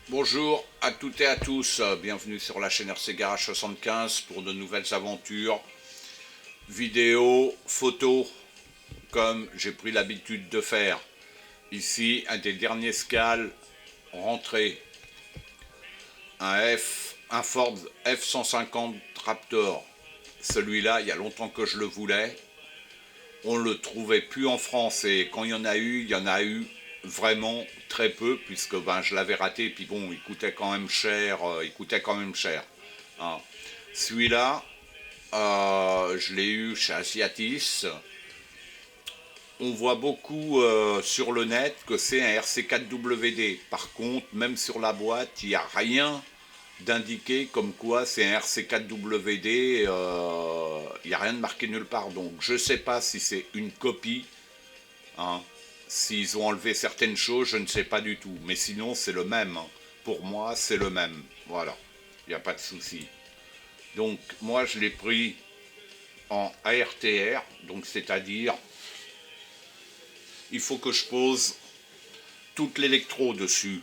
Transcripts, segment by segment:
Bonjour à toutes et à tous, bienvenue sur la chaîne RC Garage 75 pour de nouvelles aventures, vidéos, photos, comme j'ai pris l'habitude de faire. Ici, un des derniers scales rentré, un Ford F-150 Raptor. Celui-là, il y a longtemps que je le voulais. On le trouvait plus en France et quand il y en a eu vraiment très peu puisque je l'avais raté et puis bon, il coûtait quand même cher, hein. Celui-là, je l'ai eu chez Asiatis. On voit beaucoup sur le net que c'est un RC4WD. Par contre, même sur la boîte, il n'y a rien d'indiqué comme quoi c'est un RC4WD. Il n'y a rien de marqué nulle part. Donc je ne sais pas si c'est une copie, hein. S'ils ont enlevé certaines choses, je ne sais pas du tout. Mais sinon, c'est le même, hein. Pour moi, c'est le même. Voilà. Il n'y a pas de souci. Donc, moi, je l'ai pris en ARTR. Donc, c'est-à-dire, il faut que je pose toute l'électro dessus.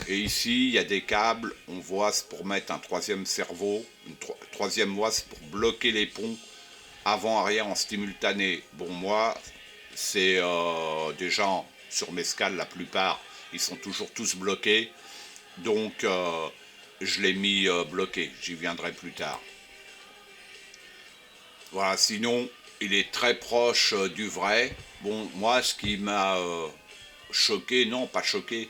Et ici, il y a des câbles. On voit, c'est pour mettre un troisième cerveau. Une troisième voie, c'est pour bloquer les ponts avant-arrière en simultané. Bon, moi, c'est déjà sur mes scales, la plupart, ils sont toujours tous bloqués. Donc, je l'ai mis bloqué. J'y viendrai plus tard. Voilà, sinon, il est très proche du vrai. Bon, moi, ce qui m'a choqué, non, pas choqué,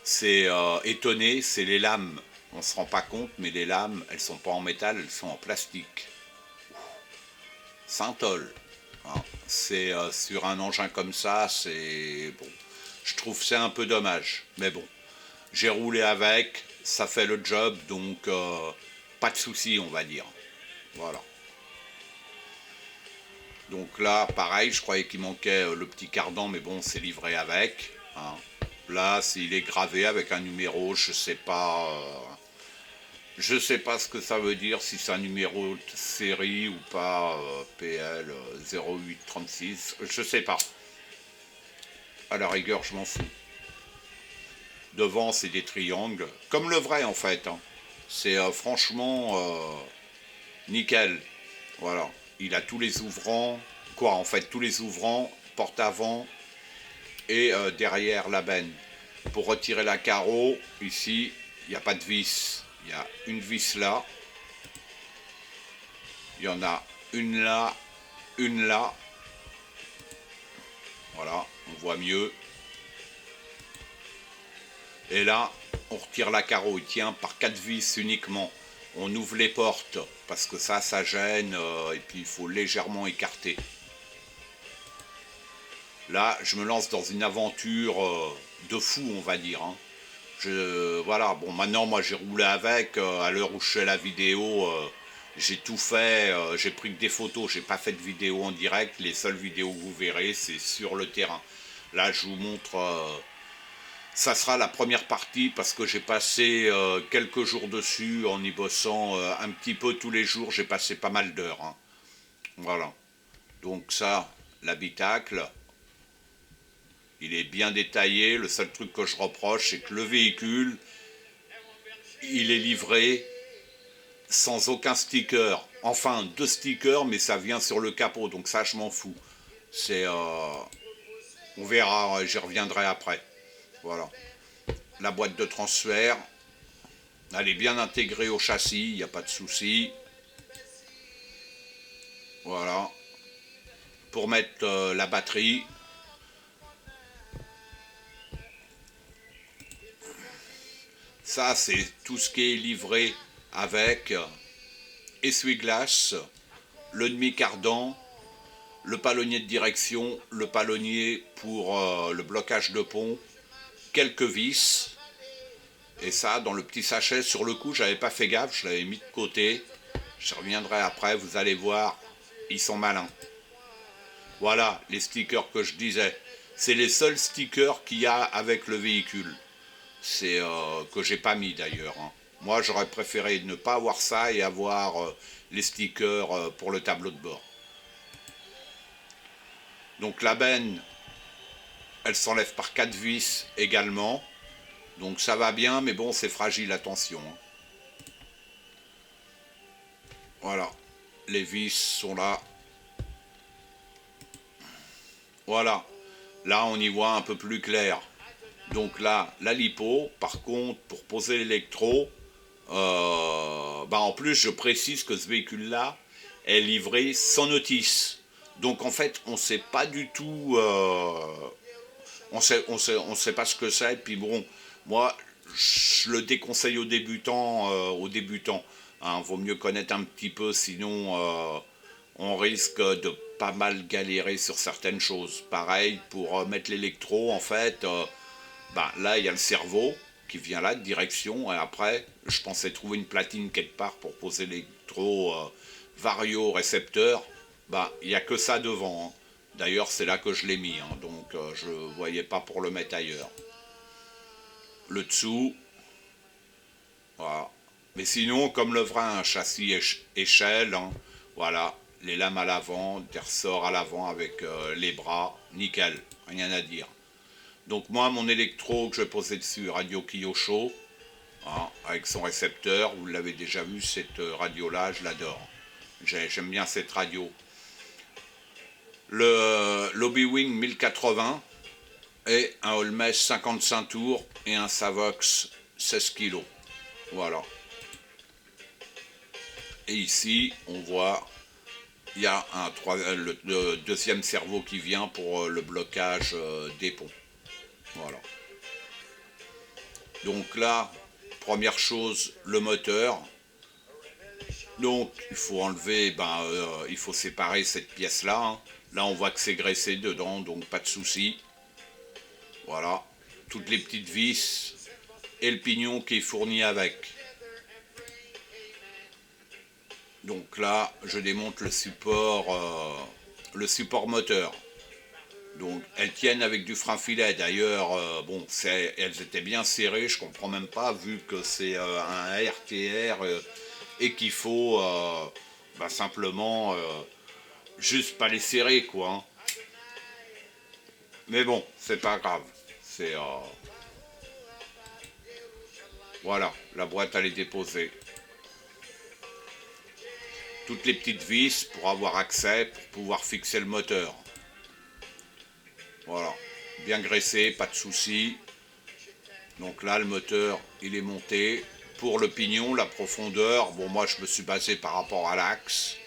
c'est étonné, c'est les lames. On se rend pas compte, mais les lames, elles sont pas en métal, elles sont en plastique. Saint-Ol. Hein. C'est sur un engin comme ça, c'est bon. Je trouve c'est un peu dommage, mais bon. J'ai roulé avec, ça fait le job, donc pas de souci, on va dire. Voilà. Donc là, pareil, je croyais qu'il manquait le petit cardan, mais bon, c'est livré avec. Hein. Là, s'il est gravé avec un numéro, je sais pas. Je sais pas ce que ça veut dire, si c'est un numéro de série ou pas, PL 0836, je sais pas. À la rigueur, je m'en fous. Devant, c'est des triangles, comme le vrai en fait, hein. C'est franchement nickel. Voilà. Il a tous les ouvrants, quoi en fait, tous les ouvrants, porte avant et derrière la benne. Pour retirer la carreau, ici, il n'y a pas de vis. Il y a une vis là. Il y en a une là, une là. Voilà, on voit mieux. Et là, on retire la carreau. Il tient par 4 vis uniquement. On ouvre les portes parce que ça gêne et puis il faut légèrement écarter. Là, je me lance dans une aventure de fou, on va dire, hein. Voilà, bon, maintenant, moi, j'ai roulé avec. À l'heure où je fais la vidéo, j'ai tout fait. J'ai pris que des photos. J'ai pas fait de vidéo en direct. Les seules vidéos que vous verrez, c'est sur le terrain. Là, je vous montre. Ça sera la première partie parce que j'ai passé quelques jours dessus en y bossant un petit peu tous les jours. J'ai passé pas mal d'heures, hein. Voilà. Donc ça, l'habitacle, il est bien détaillé. Le seul truc que je reproche, c'est que le véhicule, il est livré sans aucun sticker. Enfin, 2 stickers, mais ça vient sur le capot. Donc ça, je m'en fous. C'est, on verra, j'y reviendrai après. Voilà. La boîte de transfert, elle est bien intégrée au châssis, il n'y a pas de souci. Voilà. Pour mettre la batterie, ça c'est tout ce qui est livré avec essuie-glace, le demi-cardan, le palonnier de direction, le palonnier pour le blocage de pont, quelques vis. Et ça, dans le petit sachet, sur le coup, j'avais pas fait gaffe, je l'avais mis de côté. Je reviendrai après, vous allez voir, ils sont malins. Voilà, les stickers que je disais. C'est les seuls stickers qu'il y a avec le véhicule. C'est que j'ai pas mis d'ailleurs, hein. Moi, j'aurais préféré ne pas avoir ça et avoir les stickers pour le tableau de bord. Donc la benne, elle s'enlève par 4 vis également. Donc ça va bien, mais bon, c'est fragile, attention. Hein. Voilà, les vis sont là. Voilà, là on y voit un peu plus clair. Donc là, la lipo, par contre, pour poser l'électro, en plus je précise que ce véhicule-là est livré sans notice. Donc en fait, on ne sait pas du tout, on sait pas ce que c'est. Puis bon, moi, je le déconseille aux débutants. Hein, vaut mieux connaître un petit peu, sinon on risque de pas mal galérer sur certaines choses. Pareil, pour mettre l'électro, en fait, là, il y a le cerveau qui vient là de direction. Et après, je pensais trouver une platine quelque part pour poser l'électro vario-récepteur. Il n'y a que ça devant. Hein. D'ailleurs, c'est là que je l'ai mis. Hein, donc, je ne voyais pas pour le mettre ailleurs. Le dessous, voilà. Mais sinon, comme le vrai, un châssis échelle, hein, voilà, les lames à l'avant, des ressorts à l'avant avec les bras, nickel, rien à dire. Donc moi, mon électro que je vais poser dessus, radio Kyosho, hein, avec son récepteur, vous l'avez déjà vu, cette radio-là, je l'adore. J'aime bien cette radio. Le Lobby-Wing 1080 et un Holmes 55 tours et un Savox 16 kg. Voilà. Et ici, on voit, il y a le deuxième cerveau qui vient pour le blocage des ponts. Voilà. Donc là, première chose, le moteur. Donc il faut enlever, il faut séparer cette pièce-là. Hein. Là, on voit que c'est graissé dedans, donc pas de souci. Voilà. Toutes les petites vis et le pignon qui est fourni avec. Donc là, je démonte le support moteur. Donc elles tiennent avec du frein filet. D'ailleurs, elles étaient bien serrées. Je comprends même pas vu que c'est un RTR et qu'il faut simplement juste pas les serrer quoi. Hein. Mais bon, c'est pas grave. C'est voilà, la boîte elle est déposée. Toutes les petites vis pour avoir accès, pour pouvoir fixer le moteur. Voilà, bien graissé, pas de souci. Donc là, le moteur, il est monté. Pour le pignon, la profondeur, bon, moi, je me suis basé par rapport à l'axe.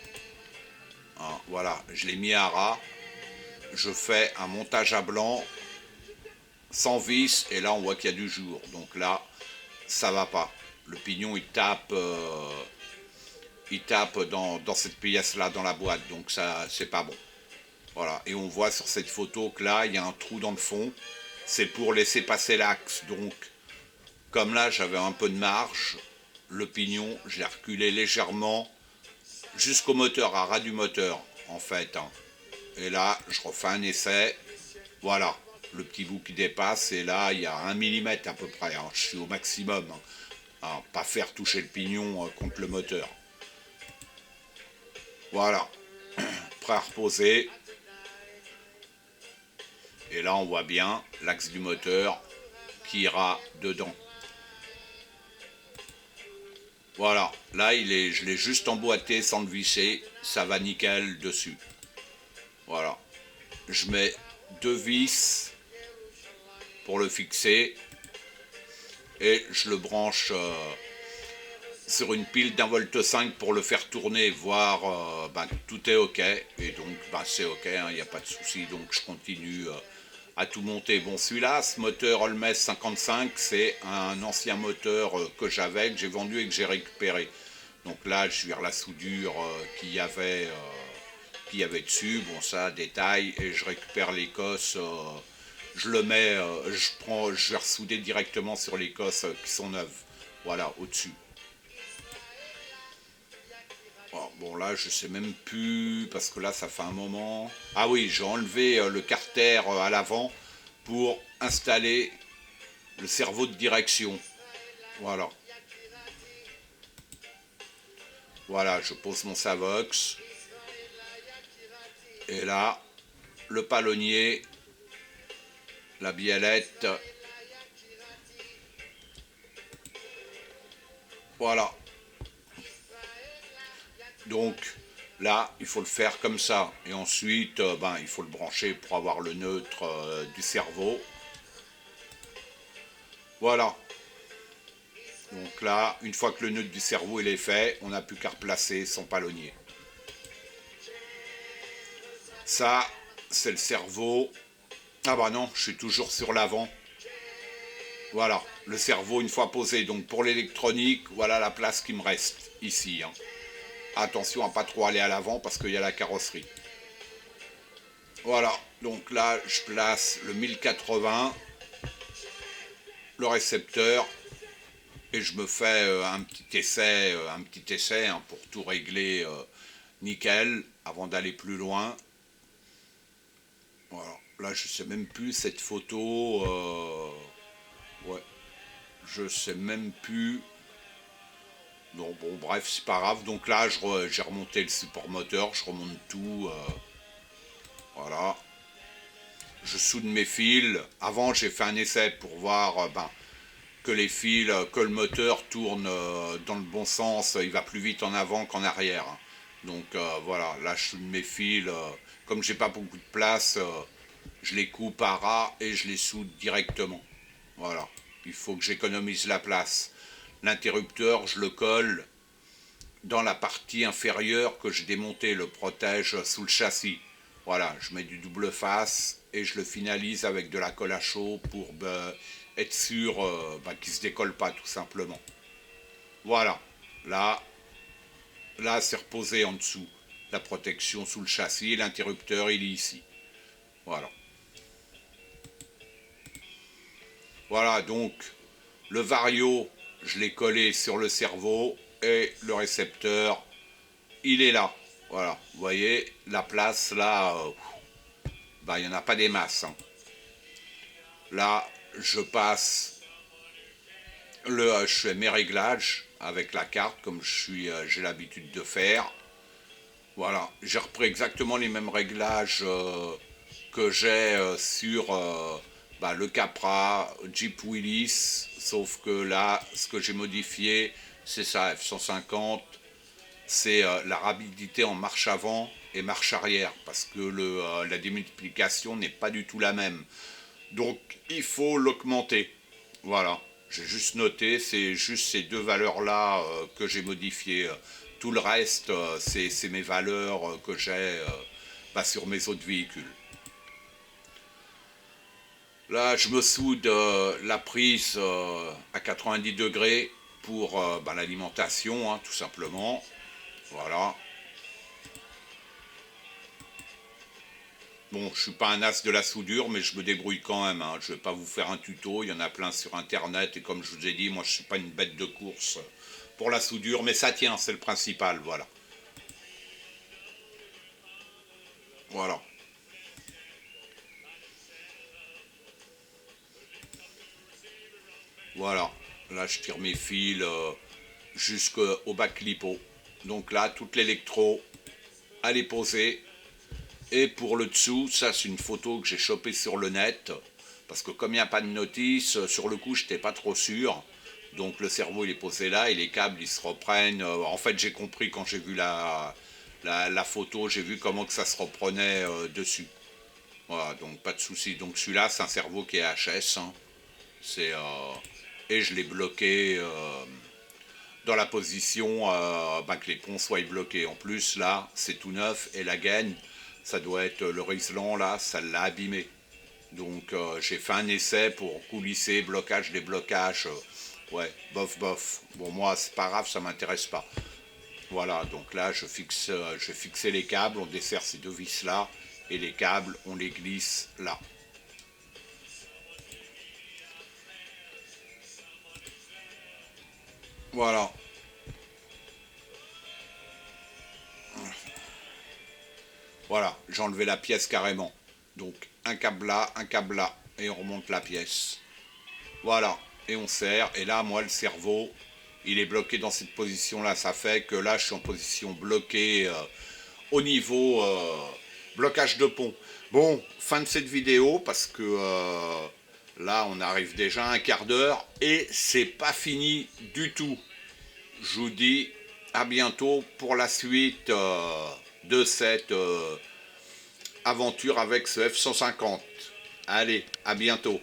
Hein, voilà, je l'ai mis à ras. Je fais un montage à blanc, sans vis, et là, on voit qu'il y a du jour. Donc là, ça va pas. Le pignon, il tape dans cette pièce-là, dans la boîte. Donc ça, c'est pas bon. Voilà, et on voit sur cette photo que là, il y a un trou dans le fond. C'est pour laisser passer l'axe. Donc, comme là, j'avais un peu de marge, le pignon, je l'ai reculé légèrement jusqu'au moteur, à ras du moteur, en fait. Hein. Et là, je refais un essai. Voilà, le petit bout qui dépasse. Et là, il y a 1 millimètre à peu près. Hein. Je suis au maximum. Hein. Hein, pas faire toucher le pignon contre le moteur. Voilà, prêt à reposer. Et là, on voit bien l'axe du moteur qui ira dedans. Voilà, là, je l'ai juste emboîté sans le visser. Ça va nickel dessus. Voilà. Je mets 2 vis pour le fixer. Et je le branche sur une pile d'1,5 V pour le faire tourner, voir tout est ok. Et donc, c'est ok, il n'y a pas de souci. Donc, je continue à tout monter. Bon, celui-là, ce moteur Holmes 55, c'est un ancien moteur que j'avais, que j'ai vendu et que j'ai récupéré. Donc là, je vire la soudure qu'il y avait dessus. Bon, ça, détail. Et je récupère l'écosse. Je le mets, je vais ressouder directement sur l'écosse qui sont neuves. Voilà, au-dessus. Bon là je sais même plus parce que là ça fait un moment. Ah oui, j'ai enlevé le carter à l'avant pour installer le cerveau de direction. Voilà. Voilà, je pose mon Savox. Et là, le palonnier, la biellette Voilà. Donc là, il faut le faire comme ça. Et ensuite, il faut le brancher pour avoir le neutre du cerveau. Voilà. Donc là, une fois que le neutre du cerveau il est fait, on n'a plus qu'à replacer son palonnier. Ça, c'est le cerveau. Ah bah non, je suis toujours sur l'avant. Voilà, le cerveau une fois posé. Donc pour l'électronique, voilà la place qui me reste ici. Hein. Attention à pas trop aller à l'avant parce qu'il y a la carrosserie. Voilà, donc là je place le 1080, le récepteur, et je me fais un petit essai hein, pour tout régler nickel avant d'aller plus loin. Voilà, là je sais même plus cette photo. Ouais, je sais même plus. Non, bon, bref, c'est pas grave. Donc là, j'ai remonté le support moteur, je remonte tout. Voilà. Je soude mes fils. Avant, j'ai fait un essai pour voir que les fils, que le moteur tourne dans le bon sens. Il va plus vite en avant qu'en arrière. Donc voilà, là, je soude mes fils. Comme j'ai pas beaucoup de place, je les coupe à ras et je les soude directement. Voilà. Il faut que j'économise la place. L'interrupteur, je le colle dans la partie inférieure que j'ai démonté, le protège sous le châssis. Voilà, je mets du double face et je le finalise avec de la colle à chaud pour être sûr qu'il ne se décolle pas tout simplement. Voilà, là, là c'est reposé en dessous. La protection sous le châssis et l'interrupteur il est ici. Voilà. Voilà, donc le vario, je l'ai collé sur le cerveau et le récepteur, il est là. Voilà, vous voyez, la place là, il n'y en a pas des masses. Hein. Là, je passe je fais mes réglages avec la carte comme j'ai l'habitude de faire. Voilà, j'ai repris exactement les mêmes réglages que j'ai sur le Capra, Jeep Willys, sauf que là, ce que j'ai modifié, c'est ça, F-150, c'est la rapidité en marche avant et marche arrière, parce que la démultiplication n'est pas du tout la même. Donc, il faut l'augmenter. Voilà, j'ai juste noté, c'est juste ces deux valeurs-là que j'ai modifiées. Tout le reste, c'est mes valeurs que j'ai sur mes autres véhicules. Là, je me soude la prise à 90 degrés pour l'alimentation, hein, tout simplement. Voilà. Bon, je suis pas un as de la soudure, mais je me débrouille quand même. Hein. Je vais pas vous faire un tuto, il y en a plein sur internet, et comme je vous ai dit, moi je suis pas une bête de course pour la soudure, mais ça tient, c'est le principal, voilà. Voilà. Voilà. Là, je tire mes fils jusqu'au bas clipot. Donc là, toute l'électro, elle est posée. Et pour le dessous, ça c'est une photo que j'ai chopée sur le net. Parce que comme il n'y a pas de notice, sur le coup, je n'étais pas trop sûr. Donc le cerveau, il est posé là et les câbles, ils se reprennent. En fait, j'ai compris quand j'ai vu la photo, j'ai vu comment que ça se reprenait dessus. Voilà, donc pas de souci. Donc celui-là, c'est un cerveau qui est HS. Hein. C'est, et je l'ai bloqué dans la position que les ponts soient bloqués. En plus, là, c'est tout neuf et la gaine, ça doit être le Riesland, là, ça l'a abîmé. Donc j'ai fait un essai pour coulisser, blocage, déblocage. Ouais, bof, bof. Bon, moi, c'est pas grave, ça m'intéresse pas. Voilà, donc là, je vais fixer les câbles, on dessert ces deux vis là, et les câbles, on les glisse là. Voilà. Voilà, j'ai enlevé la pièce carrément. Donc un câble là, et on remonte la pièce. Voilà, et on serre. Et là, moi, le cerveau, il est bloqué dans cette position-là. Ça fait que là, je suis en position bloquée au niveau blocage de pont. Bon, fin de cette vidéo, parce que là, on arrive déjà à un quart d'heure, et c'est pas fini du tout. je vous dis à bientôt pour la suite de cette aventure avec ce F-150. Allez, à bientôt.